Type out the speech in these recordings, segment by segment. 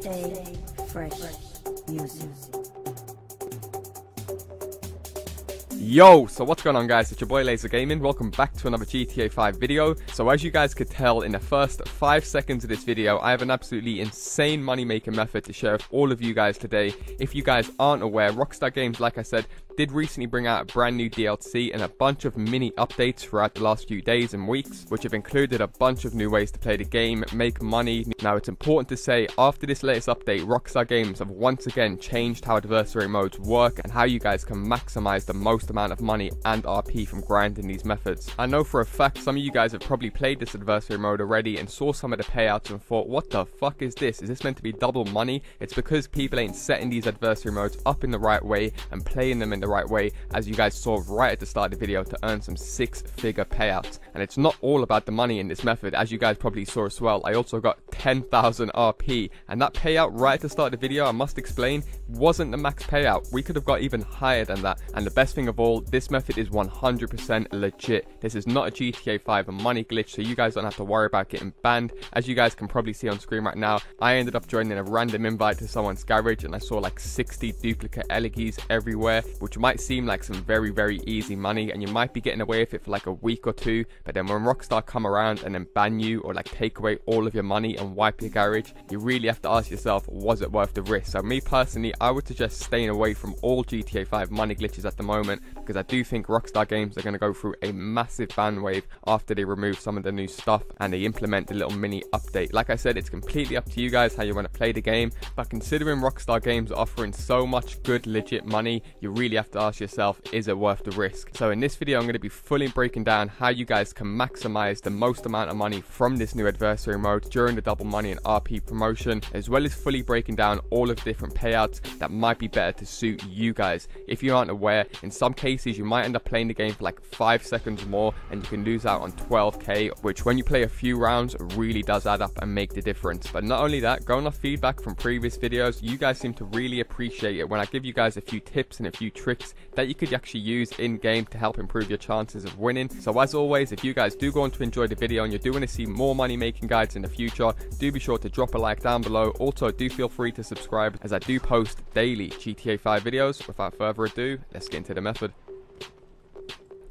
Stay fresh music. Yo, so what's going on guys, it's your boy LaazrGaming. Welcome back to another GTA 5 video. So as you guys could tell in the first 5 seconds of this video, I have an absolutely insane money making method to share with all of you guys today. If you guys aren't aware, Rockstar Games, like I said, did recently bring out a brand new DLC and a bunch of mini updates throughout the last few days and weeks, which have included a bunch of new ways to play the game, make money. Now it's important to say, after this latest update, Rockstar Games have once again changed how adversary modes work and how you guys can maximize the most amount of money and RP from grinding these methods. I know for a fact some of you guys have probably played this adversary mode already and saw some of the payouts and thought, what the fuck is this? Is this meant to be double money? It's because people ain't setting these adversary modes up in the right way and playing them in the right way, as you guys saw right at the start of the video, to earn some 6-figure payouts. And it's not all about the money in this method, as you guys probably saw as well. I also got 10,000 RP, and that payout right at the start of the video, I must explain, wasn't the max payout. We could have got even higher than that. And the best thing of all, this method is 100% legit. This is not a GTA 5 money glitch, so you guys don't have to worry about getting banned. As you guys can probably see on screen right now, I ended up joining a random invite to someone's garage and I saw like 60 duplicate elegies everywhere, which might seem like some very easy money and you might be getting away with it for like a week or two, but then when Rockstar come around and then ban you or like take away all of your money and wipe your garage, you really have to ask yourself, was it worth the risk? So me personally, I would suggest staying away from all GTA 5 money glitches at the moment, because I do think Rockstar Games are going to go through a massive ban wave after they remove some of the new stuff and they implement the little mini update. Like I said, it's completely up to you guys how you want to play the game, but considering Rockstar Games are offering so much good legit money, you really have to ask yourself, is it worth the risk? So in this video I'm going to be fully breaking down how you guys can maximize the most amount of money from this new adversary mode during the double money and RP promotion, as well as fully breaking down all of the different payouts that might be better to suit you guys. If you aren't aware, in some cases you might end up playing the game for like 5 seconds more and you can lose out on 12k, which when you play a few rounds really does add up and make the difference. But not only that, going off feedback from previous videos, you guys seem to really appreciate it when I give you guys a few tips and a few tricks that you could actually use in game to help improve your chances of winning. So as always, if you guys do go on to enjoy the video and you're doing to see more money making guides in the future, do be sure to drop a like down below. Also do feel free to subscribe, as I do post daily GTA 5 videos. Without further ado, let's get into the method.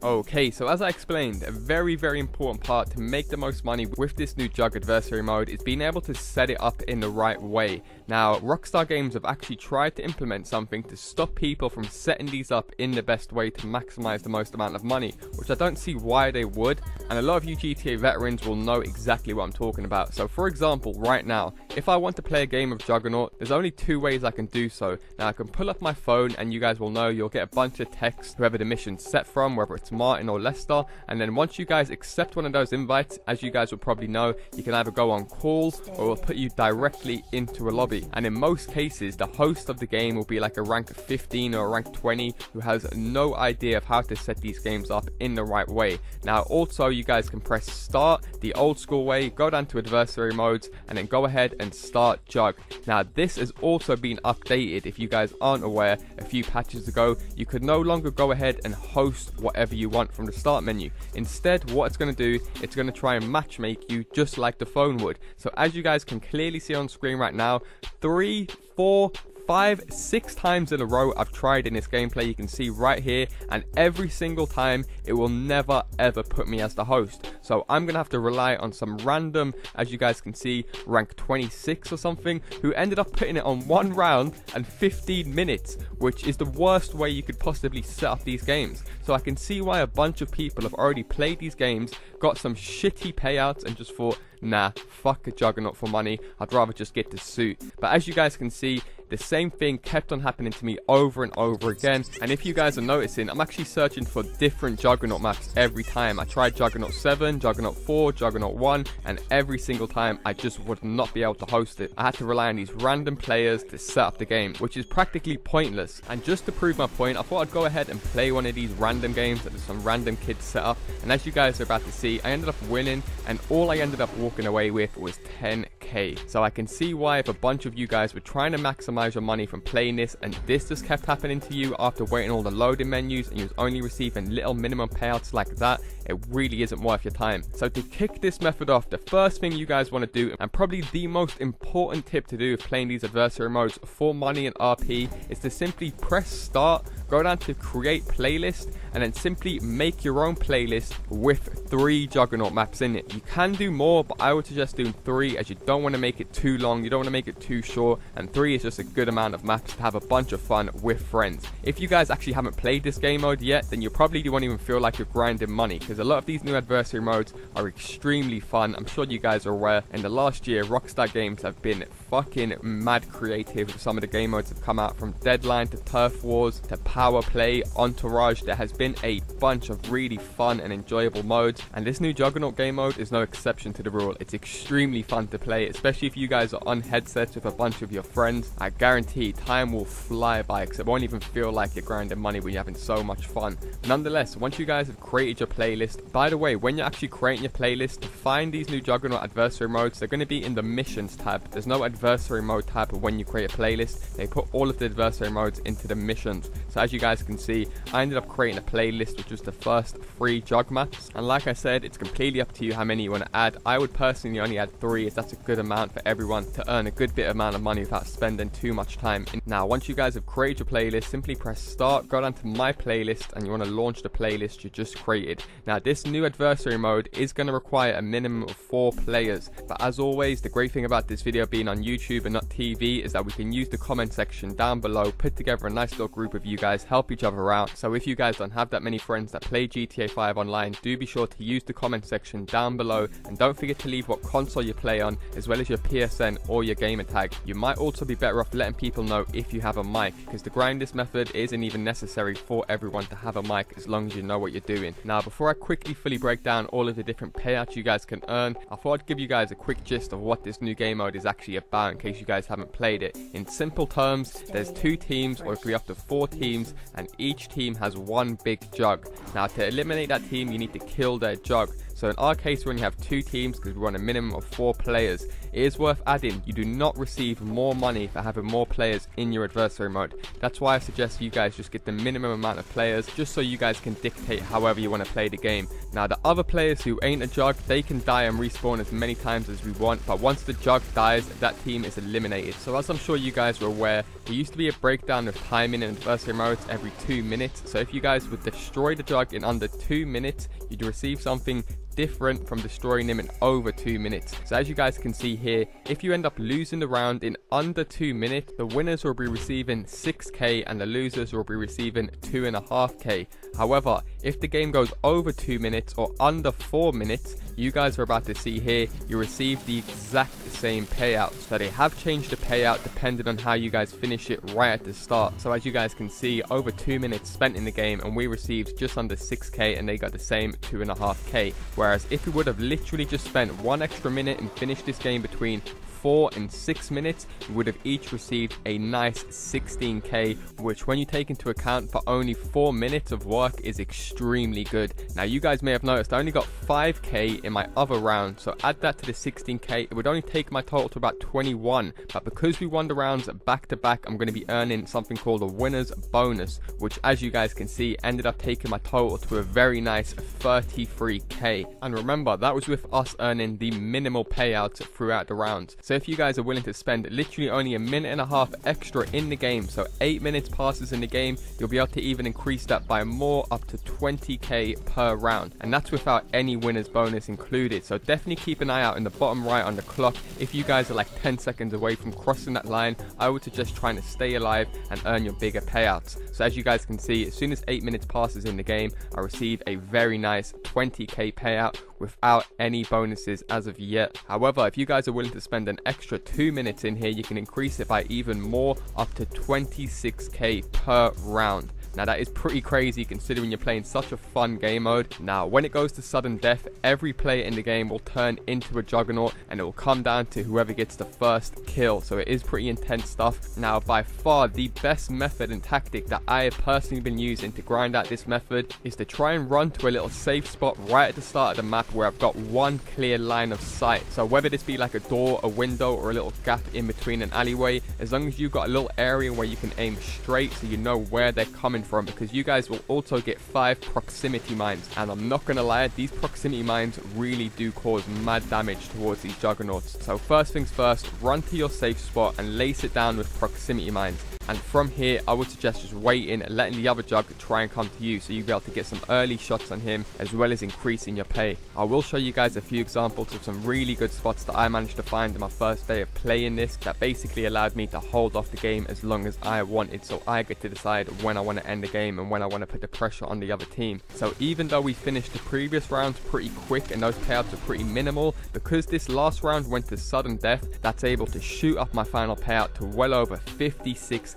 Okay, so as I explained, a very important part to make the most money with this new Jug adversary mode is being able to set it up in the right way. Now, Rockstar Games have actually tried to implement something to stop people from setting these up in the best way to maximize the most amount of money, which I don't see why they would, and a lot of you GTA veterans will know exactly what I'm talking about. So for example, right now, if I want to play a game of Juggernaut, there's only 2 ways I can do so. Now I can pull up my phone and you guys will know you'll get a bunch of text whoever the mission's set from, whether it's Martin or Lester, and then once you guys accept one of those invites, as you guys will probably know, you can either go on call or it will put you directly into a lobby. And in most cases, the host of the game will be like a rank 15 or a rank 20 who has no idea of how to set these games up in the right way. Now also, you guys can press start the old school way, go down to adversary modes, and then go ahead and start Jug. Now this has also been updated. If you guys aren't aware, a few patches ago, you could no longer go ahead and host whatever you want from the start menu. Instead, what it's going to do, it's going to try and matchmake you just like the phone would. So as you guys can clearly see on screen right now, 3, 4, 5, 6 times in a row I've tried in this gameplay, you can see right here, and every single time it will never ever put me as the host. So I'm gonna have to rely on some random, as you guys can see, rank 26 or something, who ended up putting it on 1 round and 15 minutes, which is the worst way you could possibly set up these games. So I can see why a bunch of people have already played these games, got some shitty payouts, and just thought, nah, fuck a Juggernaut for money, I'd rather just get the suit. But as you guys can see, the same thing kept on happening to me over and over again, and if you guys are noticing, I'm actually searching for different Juggernaut maps every time. I tried Juggernaut 7, Juggernaut 4, Juggernaut 1, and every single time I just would not be able to host it. I had to rely on these random players to set up the game, which is practically pointless. And just to prove my point, I thought I'd go ahead and play one of these random games that some random kids set up, and as you guys are about to see, I ended up winning, and all I ended up walking away with was 10k. So I can see why if a bunch of you guys were trying to maximize your money from playing this and this just kept happening to you after waiting all the loading menus and you was only receiving little minimum payouts like that, it really isn't worth your time. So to kick this method off, the first thing you guys want to do, and probably the most important tip to do if playing these adversary modes for money and RP, is to simply press start, go down to create playlist, and then simply make your own playlist with 3 Juggernaut maps in it. You can do more, but I would suggest doing 3, as you don't want to make it too long, you don't want to make it too short, and 3 is just a good amount of maps to have a bunch of fun with friends. If you guys actually haven't played this game mode yet, then you probably won't even feel like you're grinding money, because a lot of these new adversary modes are extremely fun. I'm sure you guys are aware, in the last year, Rockstar Games have been fucking mad creative with some of the game modes that have come out, from Deadline to Turf Wars to Power Play, Entourage. There has been a bunch of really fun and enjoyable modes, and this new Juggernaut game mode is no exception to the rule. It's extremely fun to play, especially if you guys are on headsets with a bunch of your friends. I guarantee time will fly by, because it won't even feel like you're grinding money when you're having so much fun. Nonetheless, once you guys have created your playlist, by the way, when you're actually creating your playlist, to find these new Juggernaut adversary modes, they're going to be in the missions tab. There's no adversary mode tab when you create a playlist. They put all of the adversary modes into the missions. So as you guys can see, I ended up creating a playlist which was the first 3 jug maps, and like I said, it's completely up to you how many you want to add. I would personally only add 3, as that's a good amount for everyone to earn a good bit amount of money without spending too much time. Now once you guys have created your playlist, simply press start, go down to my playlist, and you want to launch the playlist you just created. Now this new adversary mode is going to require a minimum of 4 players, but as always, the great thing about this video being on YouTube and not TV is that we can use the comment section down below, put together a nice little group of you guys, help each other out. So if you guys don't have that many friends that play GTA 5 online, do be sure to use the comment section down below, and don't forget to leave what console you play on, as well as your PSN or your gamer tag. You might also be better off letting people know if you have a mic, because the grindest method isn't even necessary for everyone to have a mic, as long as you know what you're doing. Now before I quickly fully break down all of the different payouts you guys can earn, I thought I'd give you guys a quick gist of what this new game mode is actually about, in case you guys haven't played it. In simple terms, there's 2 teams, or it could be up to 4 teams, and each team has 1 big jug. Now to eliminate that team, you need to kill their jug. So in our case, we only have 2 teams because we want a minimum of 4 players. It is worth adding, you do not receive more money for having more players in your adversary mode. That's why I suggest you guys just get the minimum amount of players, just so you guys can dictate however you want to play the game. Now the other players who ain't a jug, they can die and respawn as many times as we want, but once the jug dies, that team is eliminated. So as I'm sure you guys are aware, there used to be a breakdown of timing in adversary modes every 2 minutes. So if you guys would destroy the jug in under 2 minutes, you'd receive something different from destroying them in over 2 minutes. So as you guys can see here, if you end up losing the round in under 2 minutes, the winners will be receiving 6k and the losers will be receiving 2.5k. However, if the game goes over 2 minutes or under 4 minutes, you guys are about to see here, you receive the exact same payout. So they have changed the payout depending on how you guys finish it right at the start. So as you guys can see, over 2 minutes spent in the game, and we received just under 6k and they got the same 2.5k. Whereas if we would have literally just spent 1 extra minute and finished this game between 4 and 6 minutes, we would have each received a nice 16k, which when you take into account for only 4 minutes of work is extremely good. Now you guys may have noticed I only got 5k in my other round, so add that to the 16k, it would only take my total to about 21, but because we won the rounds back to back, I'm going to be earning something called a winner's bonus, which as you guys can see ended up taking my total to a very nice 33k. And remember, that was with us earning the minimal payouts throughout the rounds. So if you guys are willing to spend literally only a minute and a half extra in the game, so 8 minutes passes in the game, you'll be able to even increase that by more, up to 20k per round, and that's without any winner's bonus included. So definitely keep an eye out in the bottom right on the clock. If you guys are like 10 seconds away from crossing that line, I would suggest trying to stay alive and earn your bigger payouts. So as you guys can see, as soon as 8 minutes passes in the game, I receive a very nice 20k payout without any bonuses as of yet. However, if you guys are willing to spend an extra 2 minutes in here, you can increase it by even more, up to 26k per round. Now that is pretty crazy considering you're playing such a fun game mode. Now when it goes to sudden death, every player in the game will turn into a Juggernaut, and it will come down to whoever gets the first kill. So it is pretty intense stuff. Now by far the best method and tactic that I have personally been using to grind out this method is to try and run to a little safe spot right at the start of the map where I've got one clear line of sight. So whether this be like a door, a window, or a little gap in between an alleyway, as long as you've got a little area where you can aim straight so you know where they're coming win from, because you guys will also get 5 proximity mines, and I'm not gonna lie, these proximity mines really do cause mad damage towards these juggernauts. So first things first, run to your safe spot and lace it down with proximity mines. And from here, I would suggest just waiting and letting the other jug try and come to you, so you'll be able to get some early shots on him, as well as increasing your pay. I will show you guys a few examples of some really good spots that I managed to find in my first day of playing this, that basically allowed me to hold off the game as long as I wanted, so I get to decide when I want to end the game and when I want to put the pressure on the other team. So even though we finished the previous rounds pretty quick and those payouts are pretty minimal, because this last round went to sudden death, that's able to shoot up my final payout to well over 56k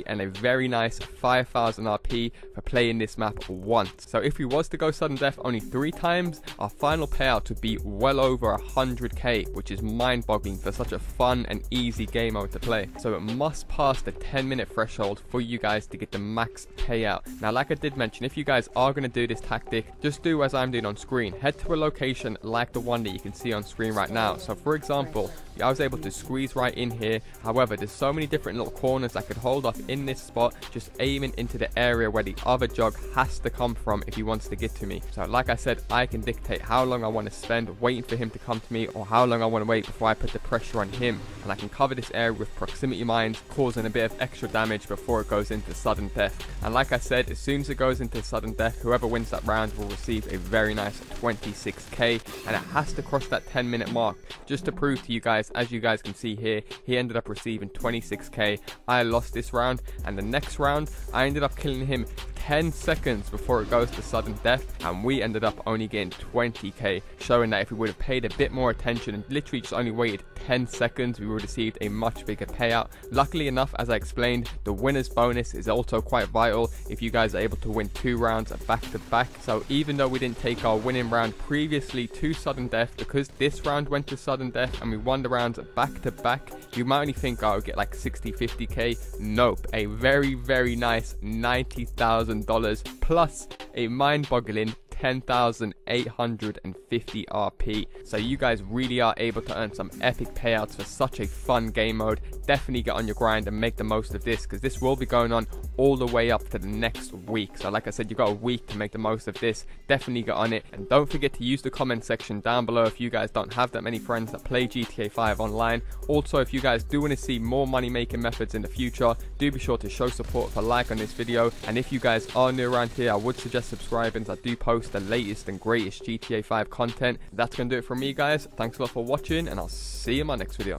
and a very nice 5,000 RP for playing this map once. So if we was to go sudden death only 3 times, our final payout would be well over 100k, which is mind-boggling for such a fun and easy game mode to play. So it must pass the 10-minute threshold for you guys to get the max payout. Now, like I did mention, if you guys are going to do this tactic, just do as I'm doing on screen. Head to a location like the one that you can see on screen right now. So for example, I was able to squeeze right in here. However, there's so many different little corners I could hold off in this spot, just aiming into the area where the other jug has to come from if he wants to get to me. So like I said, I can dictate how long I want to spend waiting for him to come to me, or how long I want to wait before I put the pressure on him. And I can cover this area with proximity mines, causing a bit of extra damage before it goes into sudden death. And like I said, as soon as it goes into sudden death, whoever wins that round will receive a very nice 26k, and it has to cross that 10-minute mark. Just to prove to you guys, as you guys can see here, he ended up receiving 26k. I lost this round, and the next round I ended up killing him 10 seconds before it goes to sudden death, and we ended up only getting 20k, showing that if we would have paid a bit more attention and literally just only waited 10 seconds, we would have received a much bigger payout. Luckily enough, as I explained, the winner's bonus is also quite vital if you guys are able to win 2 rounds back to back. So even though we didn't take our winning round previously to sudden death, because this round went to sudden death and we won the rounds back to back, you might only think I would get like 60-50k. Nope, a very nice $90,000 plus a mind-boggling 10,850 RP. So you guys really are able to earn some epic payouts for such a fun game mode. Definitely get on your grind and make the most of this, because this will be going on all the way up to the next week. So like I said, you've got a week to make the most of this. Definitely get on it, and don't forget to use the comment section down below if you guys don't have that many friends that play GTA 5 online. Also, if you guys do want to see more money making methods in the future, do be sure to show support with a like on this video. And if you guys are new around here, I would suggest subscribing, as I do post the latest and greatest GTA 5 content. That's gonna do it from me, guys. Thanks a lot for watching, and I'll see you in my next video.